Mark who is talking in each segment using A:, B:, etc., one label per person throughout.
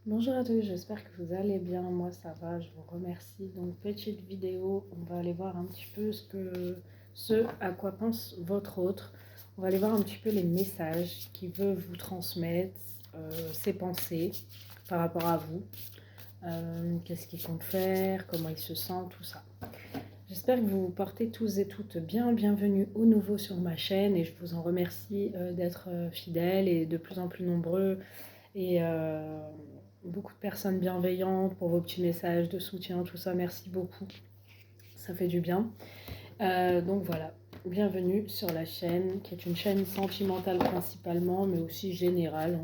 A: Bonjour à tous, j'espère que vous allez bien. Moi ça va, je vous remercie. Donc petite vidéo, on va aller voir un petit peu ce à quoi pense votre autre. On va aller voir un petit peu les messages qu'il veut vous transmettre, ses pensées par rapport à vous. Qu'est-ce qu'il compte faire, comment il se sent, tout ça. J'espère que vous vous portez tous et toutes bien. Bienvenue au nouveau sur ma chaîne et je vous en remercie d'être fidèles et de plus en plus nombreux. Et beaucoup de personnes bienveillantes pour vos petits messages de soutien, tout ça, merci beaucoup, ça fait du bien. Donc voilà, bienvenue sur la chaîne, qui est une chaîne sentimentale principalement, mais aussi générale.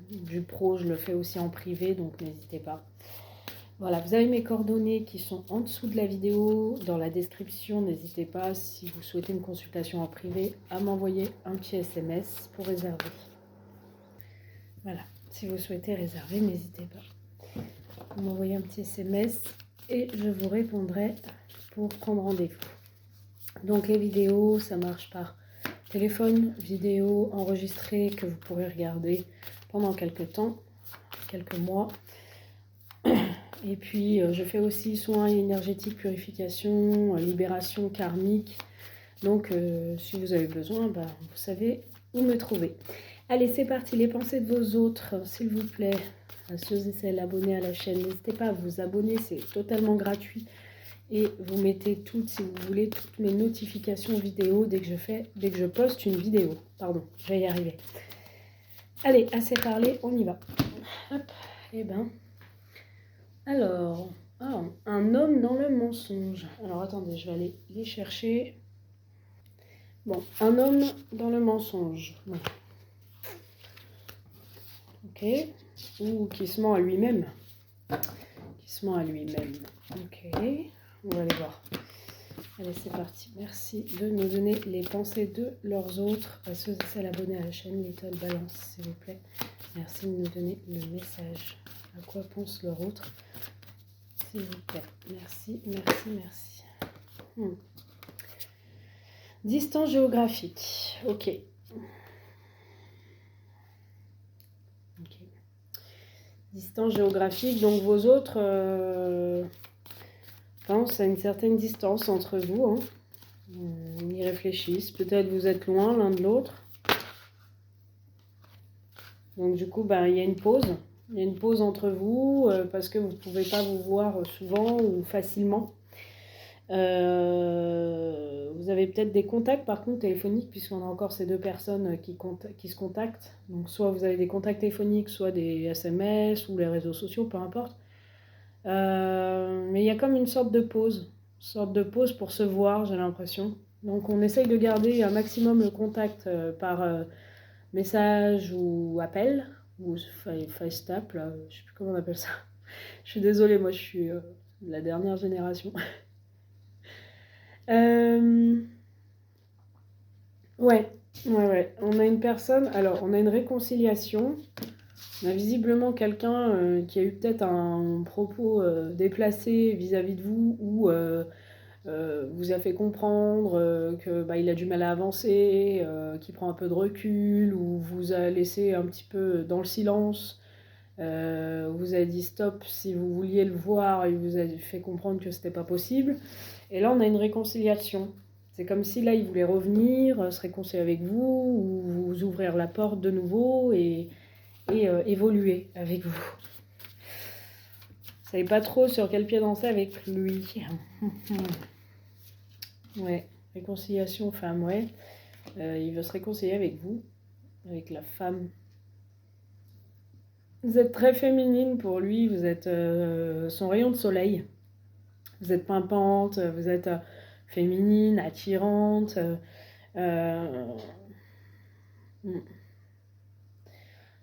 A: Du pro, je le fais aussi en privé, donc n'hésitez pas. Voilà, vous avez mes coordonnées qui sont en dessous de la vidéo, dans la description. N'hésitez pas, si vous souhaitez une consultation en privé, à m'envoyer un petit SMS pour réserver. Voilà. Si vous souhaitez réserver, n'hésitez pas. Vous m'envoyez un petit SMS et je vous répondrai pour prendre rendez-vous. Donc les vidéos, ça marche par téléphone, vidéo enregistrée que vous pourrez regarder pendant quelques temps, quelques mois. Et puis je fais aussi soins énergétiques, purification, libération karmique. Donc si vous avez besoin, vous savez où me trouver. Allez, c'est parti, les pensées de vos autres, s'il vous plaît. À ceux et celles abonnés à la chaîne, n'hésitez pas à vous abonner, c'est totalement gratuit. Et vous mettez toutes, si vous voulez, toutes mes notifications vidéo dès que je poste une vidéo. Pardon, je vais y arriver. Allez, assez parlé, on y va. Hop, et alors, un homme dans le mensonge. Alors attendez, je vais aller les chercher. Bon, un homme dans le mensonge. Bon. Ok. Ou qui se ment à lui-même. Qui se ment à lui-même. Ok. On va aller voir. Allez, c'est parti. Merci de nous donner les pensées de leurs autres. À ceux et celles abonnés à la chaîne Little Balance, s'il vous plaît. Merci de nous donner le message. À quoi pense leur autre, s'il vous plaît. Merci, merci, merci. Distance géographique. Ok. Distance géographique, donc vos autres pensent à une certaine distance entre vous. Hein. Ils y réfléchissent. Peut-être vous êtes loin l'un de l'autre. Donc du coup, il y a une pause. Il y a une pause entre vous parce que vous ne pouvez pas vous voir souvent ou facilement. Vous avez peut-être des contacts par contre téléphoniques, puisqu'on a encore ces deux personnes qui se contactent. Donc soit vous avez des contacts téléphoniques, soit des SMS ou les réseaux sociaux, peu importe. Mais il y a comme une sorte de pause pour se voir, j'ai l'impression. Donc on essaye de garder un maximum le contact par message ou appel, ou FaceTime, là, je sais plus comment on appelle ça. Je suis désolée, moi je suis de la dernière génération. Ouais. On a une personne, alors on a une réconciliation. On a visiblement quelqu'un qui a eu peut-être un propos déplacé vis-à-vis de vous ou vous a fait comprendre qu'il a du mal à avancer, qu'il prend un peu de recul ou vous a laissé un petit peu dans le silence. Vous a dit stop si vous vouliez le voir et vous a fait comprendre que c'était pas possible. Et là on a une réconciliation. C'est comme si là il voulait revenir, se réconcilier avec vous ou vous ouvrir la porte de nouveau et évoluer avec vous. Vous savez pas trop sur quel pied danser avec lui. Ouais, réconciliation femme, ouais. Il veut se réconcilier avec vous, avec la femme. Vous êtes très féminine pour lui, vous êtes son rayon de soleil. Vous êtes pimpante, vous êtes féminine, attirante.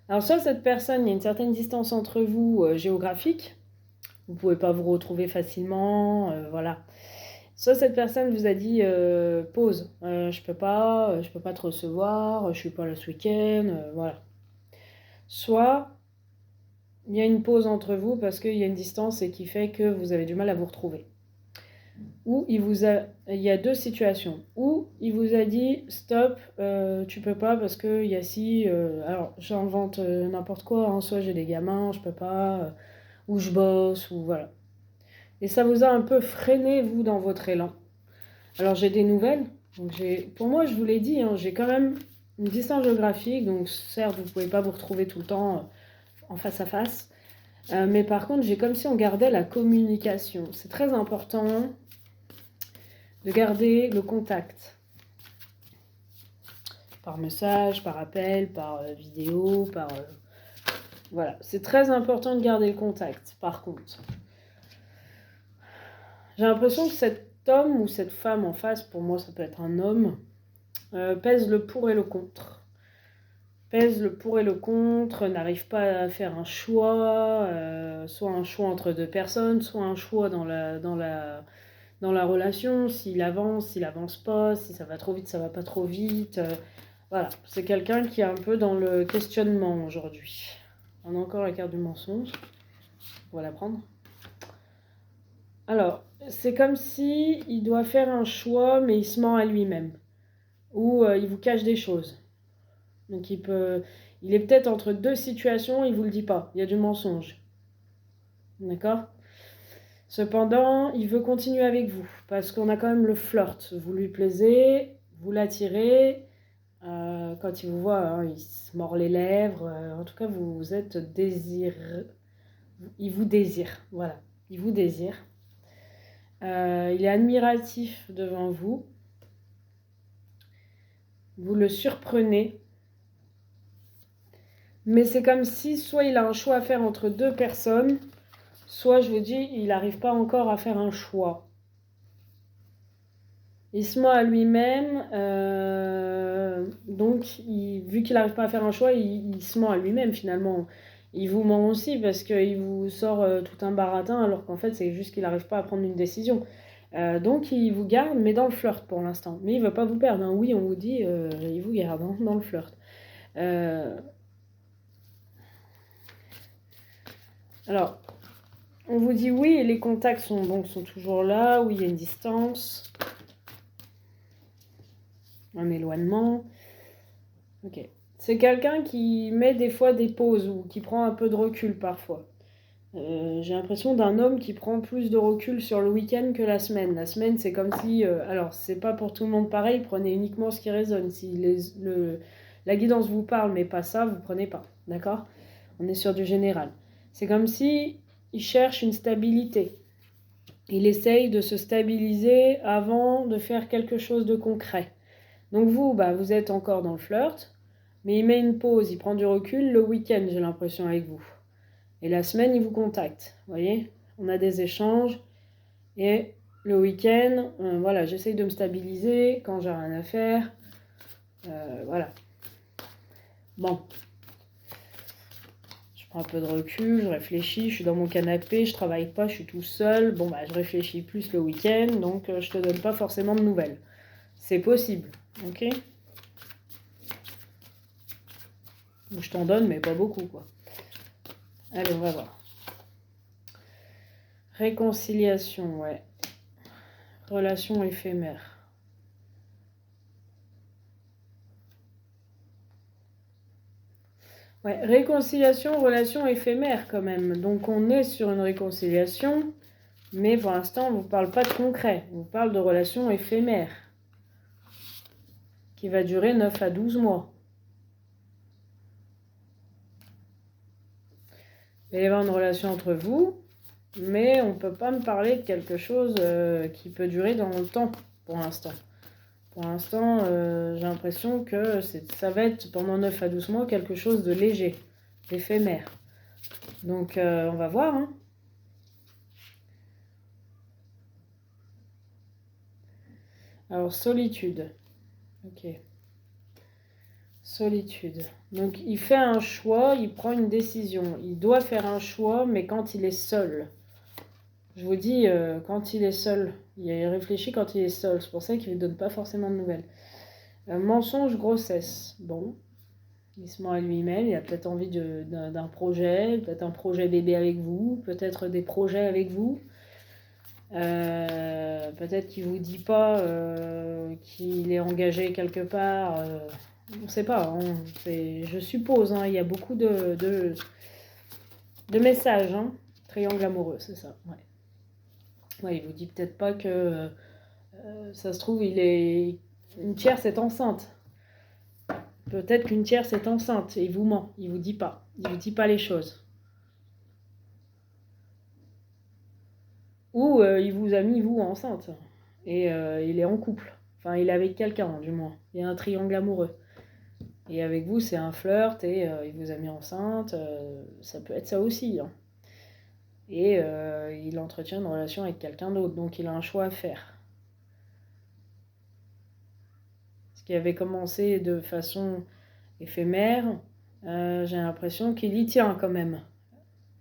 A: Alors soit cette personne, il y a une certaine distance entre vous géographique, vous ne pouvez pas vous retrouver facilement, voilà. Soit cette personne vous a dit pause, je peux pas te recevoir, je suis pas là ce week-end, voilà. Soit il y a une pause entre vous parce qu'il y a une distance et qui fait que vous avez du mal à vous retrouver. Ou il y a deux situations. Ou il vous a dit stop, tu peux pas parce que il y a si. Alors j'invente n'importe quoi, hein, soit j'ai des gamins, je peux pas, ou je bosse, ou voilà. Et ça vous a un peu freiné, vous, dans votre élan. Alors j'ai des nouvelles. Donc, pour moi, je vous l'ai dit, hein, j'ai quand même une distance géographique. Donc certes, vous ne pouvez pas vous retrouver tout le temps en face à face. Mais par contre, j'ai comme si on gardait la communication. C'est très important de garder le contact. Par message, par appel, par vidéo, par... voilà, c'est très important de garder le contact, par contre. J'ai l'impression que cet homme ou cette femme en face, pour moi ça peut être un homme, pèse le pour et le contre. Pèse le pour et le contre, n'arrive pas à faire un choix, soit un choix entre deux personnes, soit un choix dans la relation, s'il avance pas, si ça va trop vite, ça va pas trop vite. Voilà, c'est quelqu'un qui est un peu dans le questionnement aujourd'hui. On a encore la carte du mensonge. On va la prendre. Alors, c'est comme si il doit faire un choix, mais il se ment à lui-même. Ou il vous cache des choses. Donc il est peut-être entre deux situations, il vous le dit pas. Il y a du mensonge. D'accord ? Cependant, il veut continuer avec vous parce qu'on a quand même le flirt. Vous lui plaisez, vous l'attirez. Quand il vous voit, hein, il se mord les lèvres. En tout cas, vous êtes il vous désire. Voilà, il vous désire. Il est admiratif devant vous. Vous le surprenez. Mais c'est comme si soit il a un choix à faire entre deux personnes, soit je vous dis, il n'arrive pas encore à faire un choix. Il se ment à lui-même, donc vu qu'il n'arrive pas à faire un choix, il se ment à lui-même finalement. Il vous ment aussi parce qu'il vous sort tout un baratin alors qu'en fait c'est juste qu'il n'arrive pas à prendre une décision. Donc il vous garde, mais dans le flirt pour l'instant. Mais il ne veut pas vous perdre, hein. Oui, on vous dit, il vous garde, hein, dans le flirt. Alors, on vous dit oui, et les contacts sont toujours là, oui, il y a une distance, un éloignement. Ok. C'est quelqu'un qui met des fois des pauses ou qui prend un peu de recul parfois. J'ai l'impression d'un homme qui prend plus de recul sur le week-end que la semaine. La semaine, c'est comme si... alors, c'est pas pour tout le monde pareil, prenez uniquement ce qui résonne. Si la guidance vous parle, mais pas ça, vous prenez pas. D'accord ? On est sur du général. C'est comme si il cherche une stabilité. Il essaye de se stabiliser avant de faire quelque chose de concret. Donc vous, vous êtes encore dans le flirt, mais il met une pause, il prend du recul le week-end, j'ai l'impression, avec vous. Et la semaine, il vous contacte. Vous voyez ? On a des échanges. Et le week-end, voilà, j'essaye de me stabiliser quand j'ai rien à faire. Voilà. Bon. Je prends un peu de recul, je réfléchis, je suis dans mon canapé, je travaille pas, je suis tout seul. Bon, je réfléchis plus le week-end, donc je te donne pas forcément de nouvelles. C'est possible, ok ? Je t'en donne, mais pas beaucoup, quoi. Allez, on va voir. Réconciliation, ouais. Relation éphémère. Ouais, réconciliation, relation éphémère quand même. Donc on est sur une réconciliation, mais pour l'instant on ne vous parle pas de concret. On vous parle de relation éphémère, qui va durer 9 à 12 mois. Il va y avoir une relation entre vous, mais on ne peut pas me parler de quelque chose qui peut durer dans le temps, pour l'instant. Pour l'instant, j'ai l'impression que ça va être pendant 9 à 12 mois quelque chose de léger, d'éphémère. Donc on va voir, hein. Alors, solitude. Ok. Solitude. Donc, il fait un choix, il prend une décision. Il doit faire un choix, mais quand il est seul. Je vous dis, quand il est seul. Il réfléchit quand il est seul. C'est pour ça qu'il ne donne pas forcément de nouvelles. Mensonge, grossesse. Bon. Il se ment à lui-même. Il a peut-être envie d'un projet. Peut-être un projet bébé avec vous. Peut-être des projets avec vous. Peut-être qu'il ne vous dit pas qu'il est engagé quelque part. On ne sait pas. Hein. Je suppose. Hein, il y a beaucoup de messages. Hein. Triangle amoureux, c'est ça. Ouais. Ouais, il vous dit peut-être pas que ça se trouve, une tierce est enceinte. Peut-être qu'une tierce est enceinte et il vous ment. Il vous dit pas. Il vous dit pas les choses. Ou il vous a mis, vous, enceinte. Et il est en couple. Enfin, il est avec quelqu'un, du moins. Il y a un triangle amoureux. Et avec vous, c'est un flirt et il vous a mis enceinte. Ça peut être ça aussi. Hein. Et il entretient une relation avec quelqu'un d'autre. Donc, il a un choix à faire. Ce qui avait commencé de façon éphémère, j'ai l'impression qu'il y tient quand même.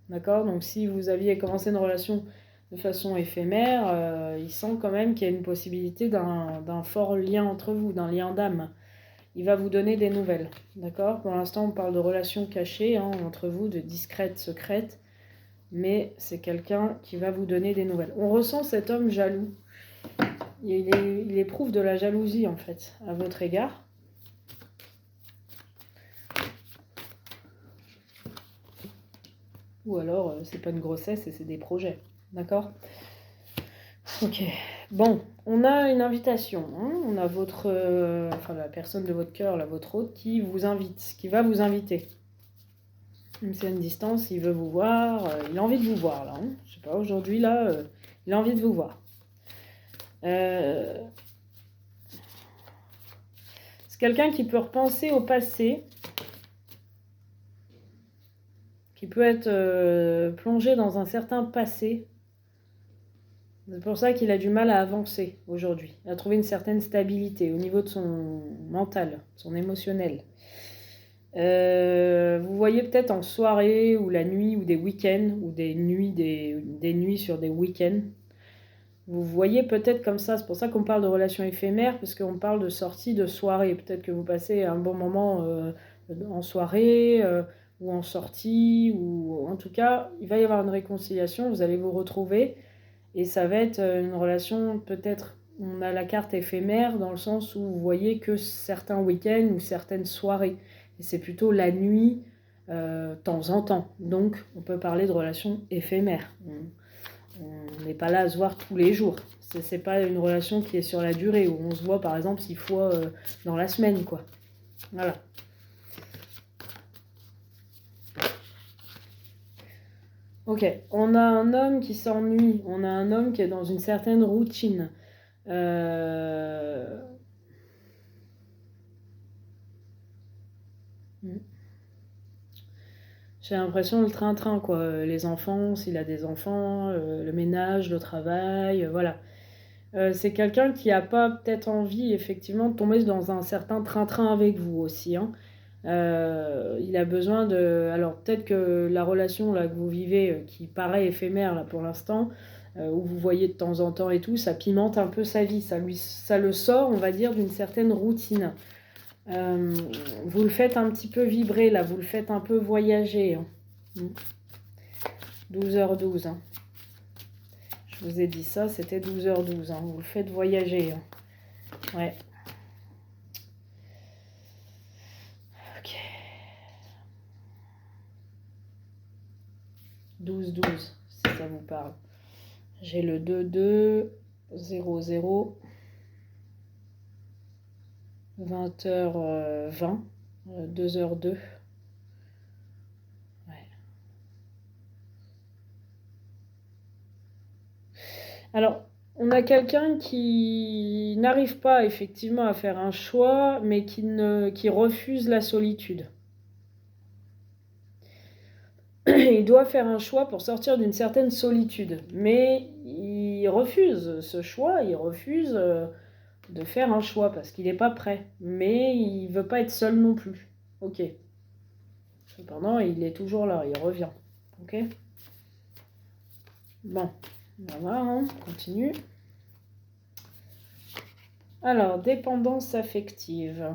A: D'accord? Donc, si vous aviez commencé une relation de façon éphémère, il sent quand même qu'il y a une possibilité d'un fort lien entre vous, d'un lien d'âme. Il va vous donner des nouvelles, d'accord? Pour l'instant, on parle de relations cachées hein, entre vous, de discrètes, secrètes, mais c'est quelqu'un qui va vous donner des nouvelles. On ressent cet homme jaloux. Il éprouve de la jalousie, en fait, à votre égard. Ou alors, c'est pas une grossesse et c'est des projets, d'accord? Ok, bon, on a une invitation, hein. On a votre, enfin la personne de votre cœur, là, votre hôte, qui vous invite, qui va vous inviter. Même si à une distance, il veut vous voir, il a envie de vous voir, là. Hein. Je sais pas, aujourd'hui, là, il a envie de vous voir. C'est quelqu'un qui peut repenser au passé, qui peut être plongé dans un certain passé. C'est pour ça qu'il a du mal à avancer aujourd'hui, à trouver une certaine stabilité au niveau de son mental, son émotionnel. Vous voyez peut-être en soirée ou la nuit ou des week-ends ou des nuits sur des week-ends. Vous voyez peut-être comme ça, c'est pour ça qu'on parle de relations éphémères, parce qu'on parle de sortie de soirée. Peut-être que vous passez un bon moment en soirée ou en sortie, ou en tout cas, il va y avoir une réconciliation, vous allez vous retrouver. Et ça va être une relation, peut-être, on a la carte éphémère dans le sens où vous voyez que certains week-ends ou certaines soirées. Et c'est plutôt la nuit, temps en temps. Donc, on peut parler de relation éphémère. On n'est pas là à se voir tous les jours. C'est pas une relation qui est sur la durée, où on se voit par exemple 6 fois dans la semaine, quoi. Voilà. Ok, on a un homme qui s'ennuie, on a un homme qui est dans une certaine routine. J'ai l'impression le train-train, quoi. Les enfants, s'il a des enfants, le ménage, le travail, voilà. C'est quelqu'un qui n'a pas peut-être envie, effectivement, de tomber dans un certain train-train avec vous aussi. Hein. Il a besoin de... Alors, peut-être que la relation là, que vous vivez, qui paraît éphémère là, pour l'instant, où vous voyez de temps en temps et tout, ça pimente un peu sa vie. Ça le sort, on va dire, d'une certaine routine. Vous le faites un petit peu vibrer, là. Vous le faites un peu voyager. Hein. 12h12. Hein. Je vous ai dit ça, c'était 12h12. Hein. Vous le faites voyager. Hein. Ouais. Ok. 12-12, si ça vous parle. J'ai le 22-00, 20h20, 2h02. Ouais. Alors, on a quelqu'un qui n'arrive pas effectivement à faire un choix, mais qui refuse la solitude. Il doit faire un choix pour sortir d'une certaine solitude, mais il refuse ce choix, il refuse de faire un choix parce qu'il n'est pas prêt, mais il veut pas être seul non plus. Ok. Cependant, il est toujours là, il revient. Ok. Bon, on va voir, hein, on continue. Alors, dépendance affective.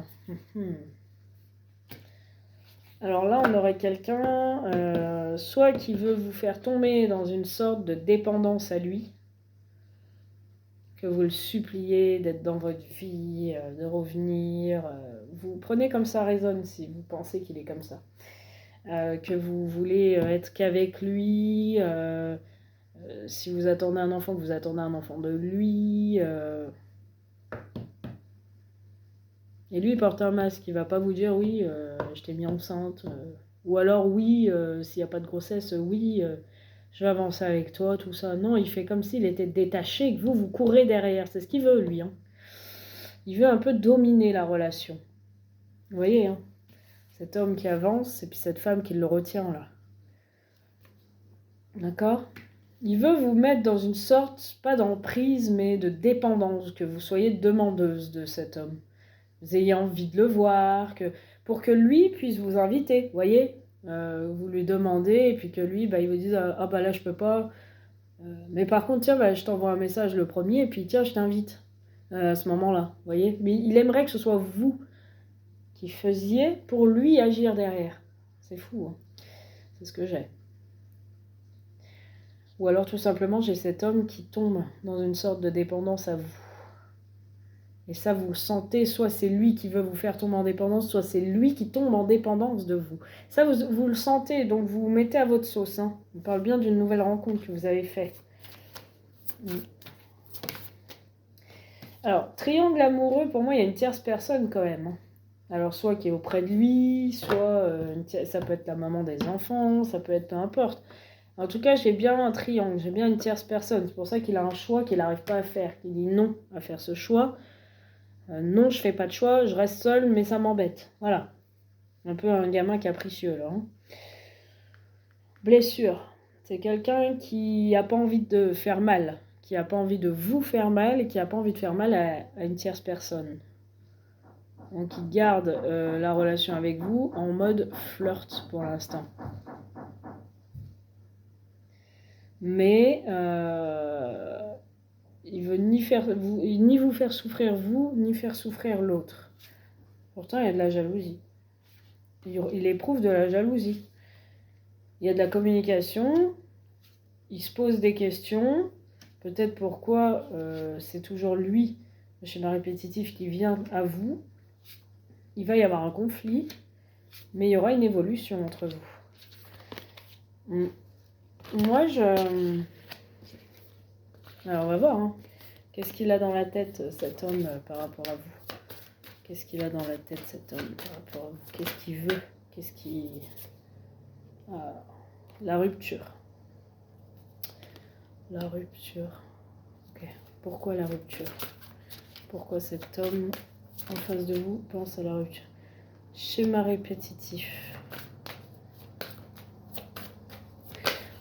A: Alors là, on aurait quelqu'un, soit qui veut vous faire tomber dans une sorte de dépendance à lui, que vous le suppliez d'être dans votre vie, de revenir. Vous prenez comme ça résonne si vous pensez qu'il est comme ça. Que vous voulez être qu'avec lui, si vous attendez un enfant, que vous attendez un enfant de lui. Et lui, il porte un masque, il va pas vous dire oui, je t'ai mis enceinte. Ou alors oui, s'il n'y a pas de grossesse, oui, je vais avancer avec toi, tout ça. Non, il fait comme s'il était détaché, que vous courez derrière. C'est ce qu'il veut, lui. Hein. Il veut un peu dominer la relation. Vous voyez, hein, cet homme qui avance et puis cette femme qui le retient, là. D'accord ? Il veut vous mettre dans une sorte, pas d'emprise, mais de dépendance, que vous soyez demandeuse de cet homme. Vous ayez envie de le voir, pour que lui puisse vous inviter, vous voyez, vous lui demandez, et puis que lui, il vous dise « Ah bah là, je peux pas, mais par contre, tiens, je t'envoie un message le premier, et puis tiens, je t'invite à ce moment-là, vous voyez ?» Mais il aimerait que ce soit vous qui faisiez pour lui agir derrière. C'est fou, hein. C'est ce que j'ai. Ou alors, tout simplement, j'ai cet homme qui tombe dans une sorte de dépendance à vous. Et ça, vous le sentez, soit c'est lui qui veut vous faire tomber en dépendance, soit c'est lui qui tombe en dépendance de vous. Ça, vous le sentez, donc vous vous mettez à votre sauce. Hein. On parle bien d'une nouvelle rencontre que vous avez faite. Alors, triangle amoureux, pour moi, il y a une tierce personne quand même. Hein. Alors, soit qui est auprès de lui, soit ça peut être la maman des enfants, ça peut être peu importe. En tout cas, j'ai bien un triangle, j'ai bien une tierce personne. C'est pour ça qu'il a un choix qu'il n'arrive pas à faire, qu'il dit non à faire ce choix. Non, je fais pas de choix, je reste seule, mais ça m'embête. Voilà. Un peu un gamin capricieux, là. Hein. Blessure. C'est quelqu'un qui n'a pas envie de faire mal, qui n'a pas envie de vous faire mal et qui n'a pas envie de faire mal à une tierce personne. Donc, il garde la relation avec vous en mode flirt pour l'instant. Mais il veut ni vous faire souffrir vous, ni faire souffrir l'autre. Pourtant, il y a de la jalousie. Il éprouve de la jalousie. Il y a de la communication, il se pose des questions, peut-être pourquoi c'est toujours lui, le schéma répétitif, qui vient à vous. Il va y avoir un conflit, mais il y aura une évolution entre vous. Moi, alors, on va voir, hein. Qu'est-ce qu'il a dans la tête, cet homme, par rapport à vous? Qu'est-ce qu'il a dans la tête, cet homme, par rapport à vous? Qu'est-ce qu'il veut? Qu'est-ce qu'il... Ah, la rupture. La rupture. Ok. Pourquoi la rupture? Pourquoi cet homme en face de vous pense à la rupture? Schéma répétitif.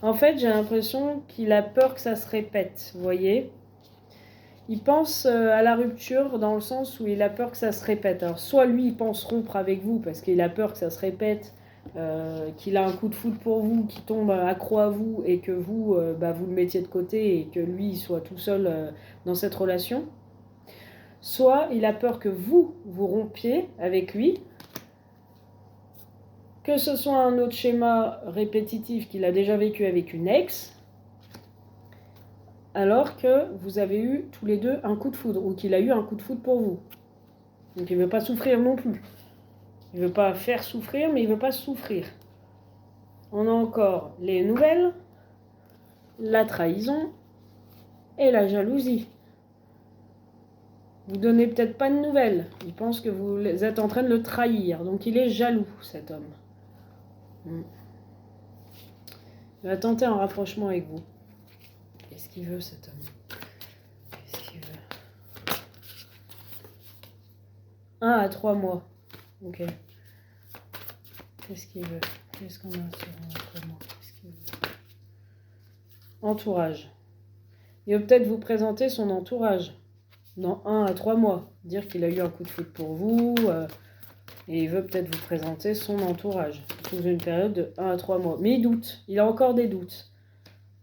A: En fait, j'ai l'impression qu'il a peur que ça se répète, vous voyez? Il pense à la rupture dans le sens où il a peur que ça se répète. Alors, soit lui, il pense rompre avec vous parce qu'il a peur que ça se répète, qu'il a un coup de foudre pour vous, qu'il tombe accro à vous et que vous, vous le mettiez de côté et que lui, il soit tout seul dans cette relation. Soit il a peur que vous rompiez avec lui, que ce soit un autre schéma répétitif qu'il a déjà vécu avec une ex, alors que vous avez eu tous les deux un coup de foudre, ou qu'il a eu un coup de foudre pour vous. Donc il ne veut pas souffrir non plus. Il ne veut pas faire souffrir, mais il ne veut pas souffrir. On a encore les nouvelles, la trahison et la jalousie. Vous ne donnez peut-être pas de nouvelles. Il pense que vous êtes en train de le trahir. Donc il est jaloux, cet homme. Il va tenter un rapprochement avec vous. Qu'est-ce qu'il veut, cet homme? Qu'est-ce qu'il veut? 1 à 3 mois. Ok. Qu'est-ce qu'il veut? Qu'est-ce qu'on a sur 1 à 3 mois? Qu'est-ce qu'il veut? Entourage. Il va peut-être vous présenter son entourage dans 1 à 3 mois. Dire qu'il a eu un coup de foudre pour vous. Et il veut peut-être vous présenter son entourage. Sous une période de 1 à 3 mois. Mais il doute. Il a encore des doutes.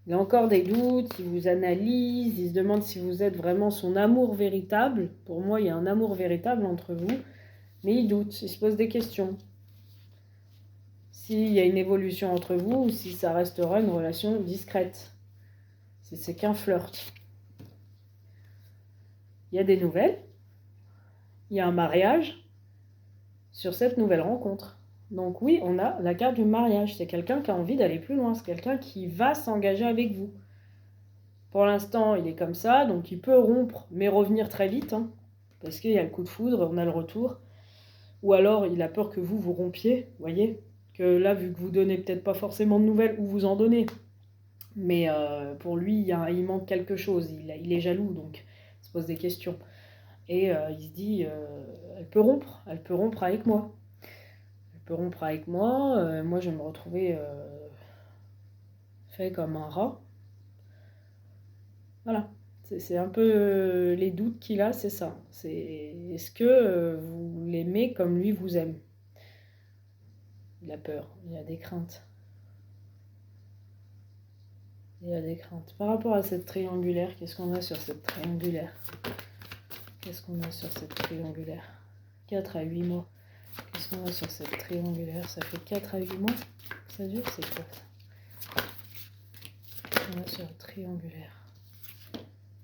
A: Il a encore des doutes, il vous analyse, il se demande si vous êtes vraiment son amour véritable. Pour moi, il y a un amour véritable entre vous, mais il doute, il se pose des questions. S'il y a une évolution entre vous ou si ça restera une relation discrète. Si c'est qu'un flirt. il y a des nouvelles, il y a un mariage sur cette nouvelle rencontre. Donc oui, on a la carte du mariage. C'est quelqu'un qui a envie d'aller plus loin. C'est quelqu'un qui va s'engager avec vous. Pour l'instant, il est comme ça, donc il peut rompre, mais revenir très vite, hein, parce qu'il y a le coup de foudre, on a le retour. Ou alors, il a peur que vous rompiez, vous voyez. Que là, vu que vous donnez peut-être pas forcément de nouvelles, ou vous en donnez. Mais pour lui, il manque quelque chose. Il est jaloux, donc il se pose des questions. Et il se dit, elle peut rompre avec moi. Elle peut rompre avec moi, moi je vais me retrouver fait comme un rat. Voilà, c'est un peu les doutes qu'il a, c'est ça. Est-ce que vous l'aimez comme lui vous aime? Il a peur, il a des craintes. Il a des craintes. Par rapport à cette triangulaire, qu'est-ce qu'on a sur cette triangulaire? Qu'est-ce qu'on a sur cette triangulaire? 4 à 8 mois. Qu'est-ce qu'on a sur cette triangulaire? Ça fait 4 à 8 mois? Ça dure, c'est quoi ça? On a sur le triangulaire.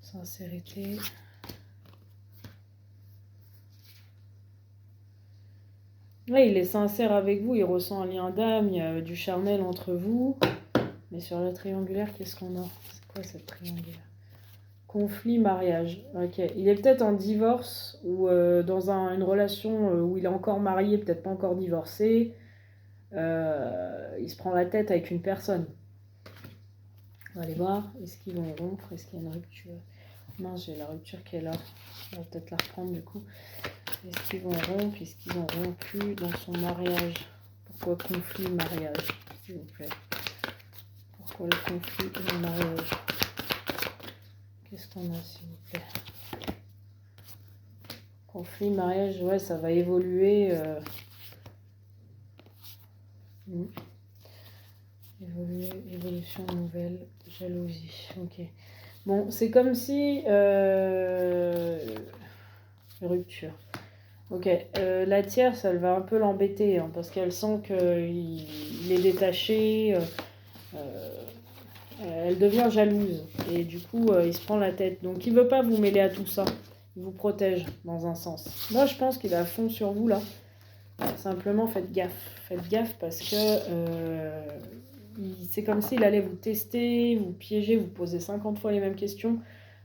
A: Sincérité. Ouais, il est sincère avec vous, il ressent un lien d'âme, il y a du charnel entre vous. Mais sur le triangulaire, qu'est-ce qu'on a? C'est quoi cette triangulaire? Conflit, mariage. Ok, il est peut-être en divorce ou dans une relation où il est encore marié, peut-être pas encore divorcé. Il se prend la tête avec une personne. On va aller voir, est-ce qu'ils vont rompre? Est-ce qu'il y a une rupture? Mince, j'ai la rupture qui est là. On va peut-être la reprendre du coup. Est-ce qu'ils vont rompre? Est-ce qu'ils ont rompu dans son mariage? Pourquoi conflit, mariage, s'il vous plaît? Pourquoi le conflit et le mariage? Qu'est-ce qu'on a, s'il vous plaît? Conflit, mariage, ouais, ça va évoluer. Évolution nouvelle, jalousie. Ok. Bon, c'est comme si... rupture. Ok, la tierce, elle va un peu l'embêter, hein, parce qu'elle sent qu'il est détaché. Elle devient jalouse. Et du coup, il se prend la tête. Donc, il veut pas vous mêler à tout ça. Il vous protège, dans un sens. Moi, je pense qu'il est à fond sur vous, là. Simplement, faites gaffe. Faites gaffe parce que... c'est comme s'il allait vous tester, vous piéger, vous poser 50 fois les mêmes questions.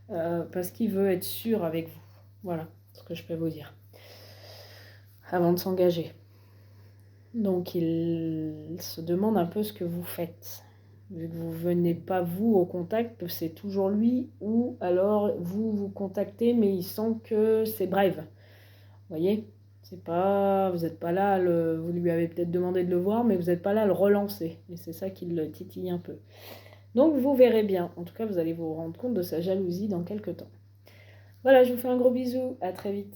A: Parce qu'il veut être sûr avec vous. Voilà ce que je peux vous dire. Avant de s'engager. Donc il se demande un peu ce que vous faites. Vu que vous ne venez pas vous au contact, c'est toujours lui, ou alors vous contactez, mais il sent que c'est bref. Vous voyez? C'est pas, vous n'êtes pas là, vous lui avez peut-être demandé de le voir, mais vous n'êtes pas là à le relancer. Et c'est ça qui le titille un peu. Donc vous verrez bien. En tout cas, vous allez vous rendre compte de sa jalousie dans quelques temps. Voilà, je vous fais un gros bisou. À très vite.